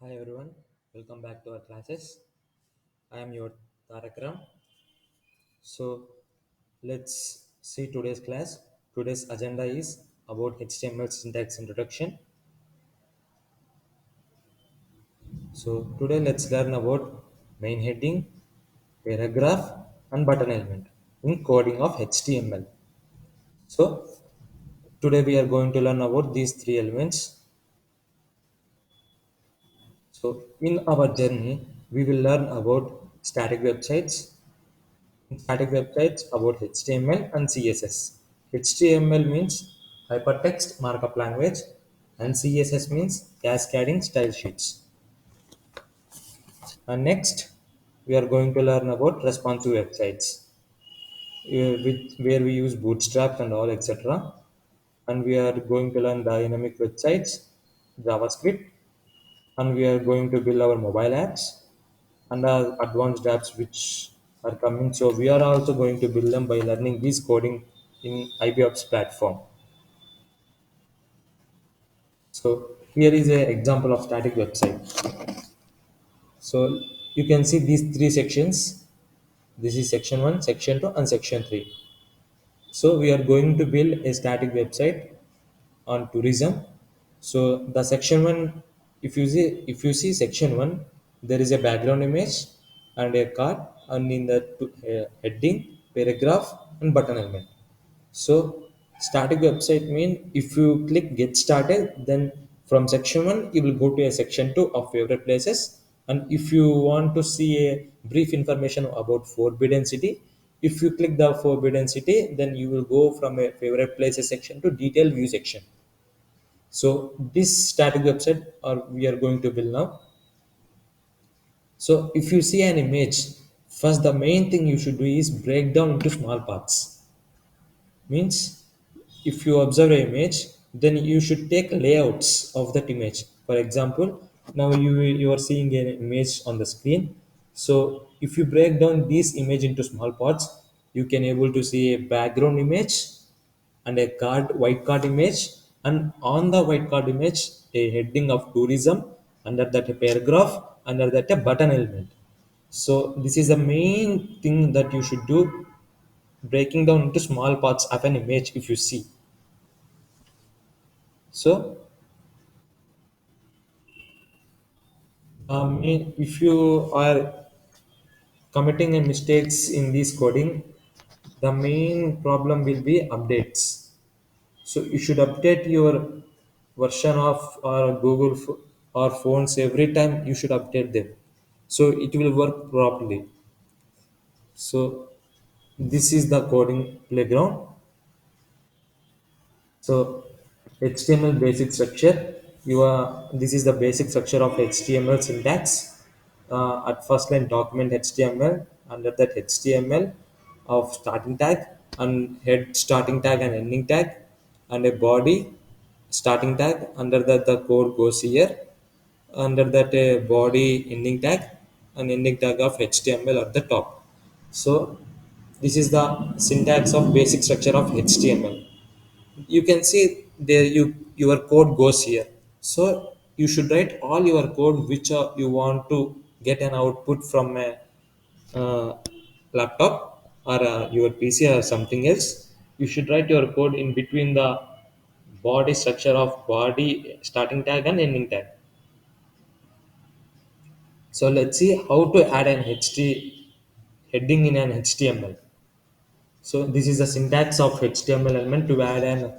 Hi everyone, welcome back to our classes. I am your Tarakram. So let's see today's class. Today's agenda is about HTML syntax introduction. So today let's learn about main heading, paragraph, and button element in coding of HTML. So today we are going to learn about these three elements. So in our journey, we will learn about static websites, static websites about HTML and CSS. HTML means hypertext markup language and CSS means cascading style sheets. And next, we are going to learn about responsive websites where we use Bootstrap and all etc. And we are going to learn dynamic websites, JavaScript, and we are going to build our mobile apps and our advanced apps which are coming. So we are also going to build them by learning this coding in IBOps platform. So here is an example of static website. So you can see these three sections. This is section 1, section 2 and section 3. So we are going to build a static website on tourism. So the section 1, if you see section 1, there is a background image and a card and in the heading, paragraph and button element. So static website mean if you click get started, then from section 1 you will go to a section 2 of favorite places. And if you want to see a brief information about forbidden city, if you click the forbidden city, then you will go from a favorite places section to detailed view section. So this static website or we are going to build now. So if you see an image, first the main thing you should do is break down into small parts. Means if you observe an image, then you should take layouts of that image. For example, now you are seeing an image on the screen. So if you break down this image into small parts, you can able to see a background image and a white card image, and on the white card image a heading of tourism, under that a paragraph, under that a button element. So this is the main thing that you should do, breaking down into small parts of an image. If you see, so if you are committing a mistakes in this coding, the main problem will be updates. So you should update your version of or or phones every time. You should update them, so it will work properly. So this is the coding playground. So HTML basic structure. This is the basic structure of HTML syntax. At first line document HTML, under that HTML of starting tag and head starting tag and ending tag, and a body starting tag. Under that the code goes here. Under that a body ending tag and ending tag of HTML at the top. So this is the syntax of basic structure of HTML. You can see there your code goes here. So you should write all your code which you want to get an output from a uh, laptop or your PC or something else. You should write your code in between the body structure of body starting tag and ending tag. So let's see how to add an heading in an HTML. So this is the syntax of HTML element to add an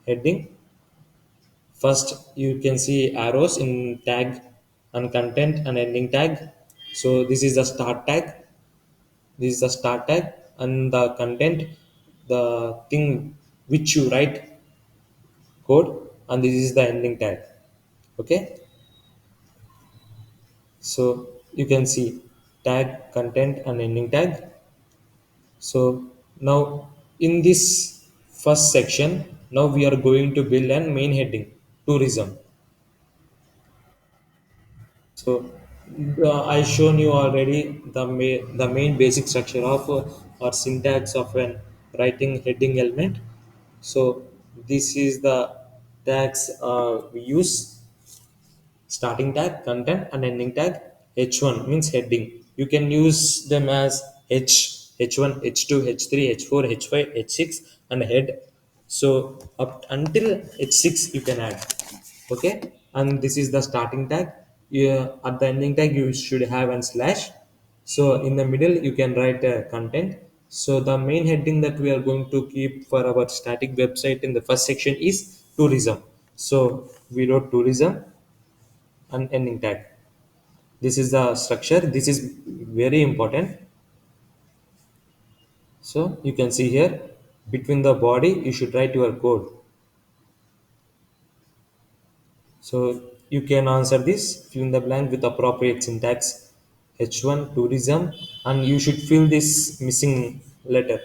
heading. First, you can see arrows in tag and content and ending tag. So this is the start tag. This is the start tag and the content, the thing which you write code, and this is the ending tag. Okay. So you can see tag, content, and ending tag. So now in this first section, now we are going to build an main heading, tourism. So I shown you already the main basic structure of or syntax of an writing heading element. So this is the tags we use. starting tag, content, and ending tag. H1 means heading. You can use them as H1, H2, H3, H4, H5, H6, and head. So up until H6 you can add. Okay, and this is the starting tag. Yeah, at the ending tag you should have an slash. So in the middle you can write content. So the main heading that we are going to keep for our static website in the first section is tourism. So we wrote tourism and ending tag. This is the structure. This is very important. So you can see here between the body you should write your code. So you can answer this, fill in the blank with appropriate syntax. H1 tourism, and you should fill this missing letter.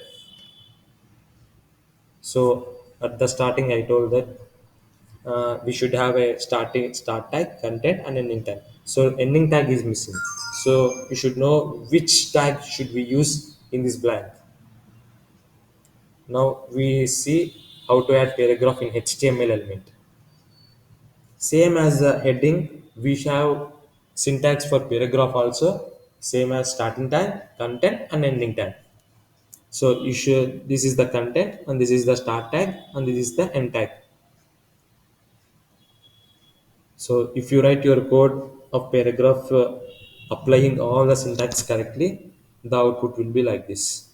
So at the starting I told that we should have a start tag, content, and ending tag. So ending tag is missing. So you should know which tag should we use in this blank. Now we see how to add paragraph in HTML element. Same as the heading, we have syntax for paragraph also. Same as starting tag, content, and ending tag. So you should. This is the content, and this is the start tag, and this is the end tag. So if you write your code of paragraph applying all the syntax correctly, the output will be like this.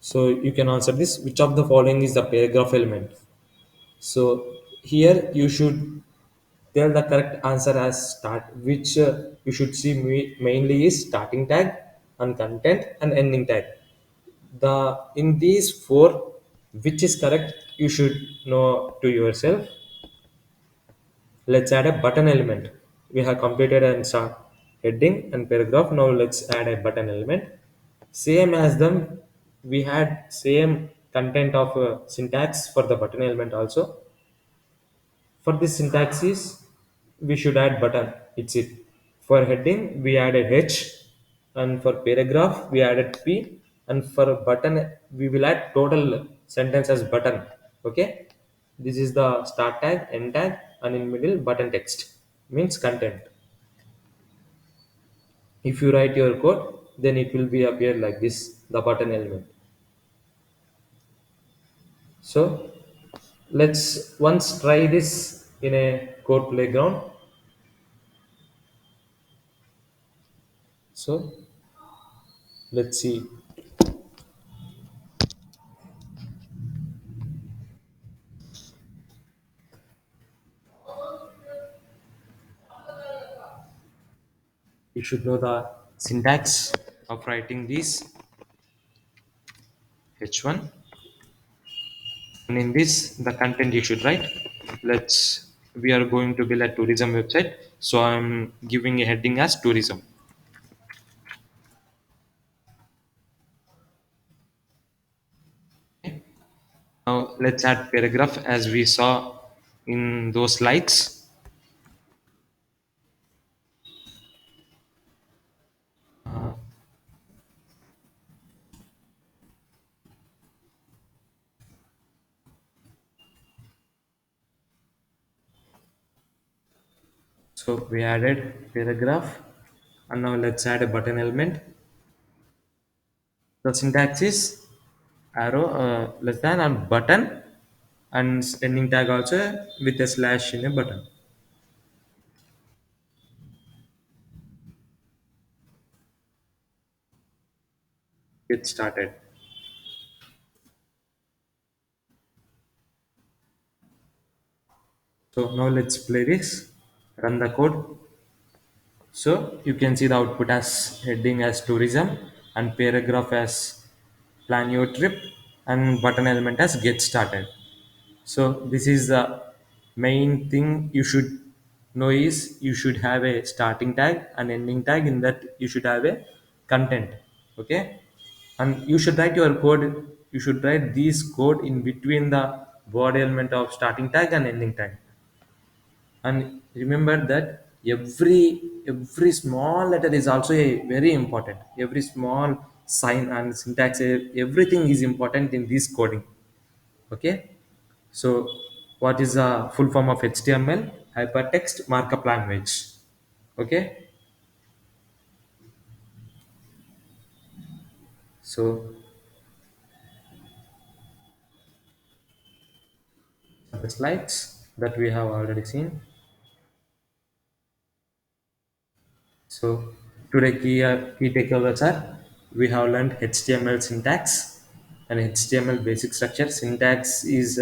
So you can answer this. Which of the following is the paragraph element? So here you should tell the correct answer as start, which you should see mainly is starting tag and content and ending tag. The in these four, which is correct, you should know to yourself. Let's add a button element. We have completed and start heading and paragraph. Now let's add a button element. Same as them, we had same content of syntax for the button element also. For this syntax is we should add button. It's it. For heading we added H, and for paragraph we added P, and for button we will add total sentence as button. Okay. This is the start tag, end tag, and in middle button text means content. If you write your code, then it will be appear like this, the button element. So let's once try this in a code playground. So let's see. You should know the syntax of writing this H1, and in this the content you should write. Let's we are going to build a tourism website, so I'm giving a heading as tourism. Now let's add paragraph as we saw in those slides. So we added paragraph, and now let's add a button element. The syntax is arrow less than and button, and ending tag also with a slash in a button. Get started. So now let's play this, run the code. So you can see the output as heading as tourism, and paragraph as plan your trip, and button element as get started. So this is the main thing you should know is you should have a starting tag and ending tag. In that you should have a content. Okay, and you should write your code. You should write these code in between the body element of starting tag and ending tag. And remember that every small letter is also a very important. Every small sign and syntax, everything is important in this coding. Okay, so what is the full form of HTML? hypertext markup language. Okay, so the slides that we have already seen. So today key takeaways are we have learned HTML syntax and HTML basic structure. Syntax is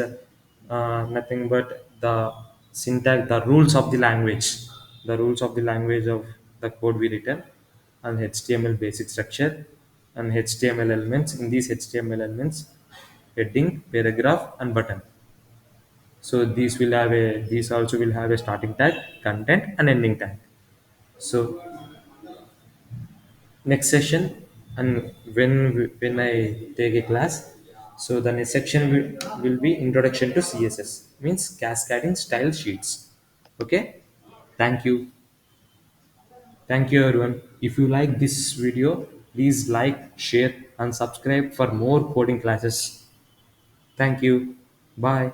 nothing but the syntax, the rules of the language, of the code we written, and HTML basic structure and HTML elements. In these HTML elements, heading, paragraph, and button. So these also will have a starting tag, content, and ending tag. So next session, and when I take a class, so the next section will be introduction to CSS, means cascading style sheets. Okay, thank you. Thank you everyone. If you like this video, please like, share, and subscribe for more coding classes. Thank you. Bye.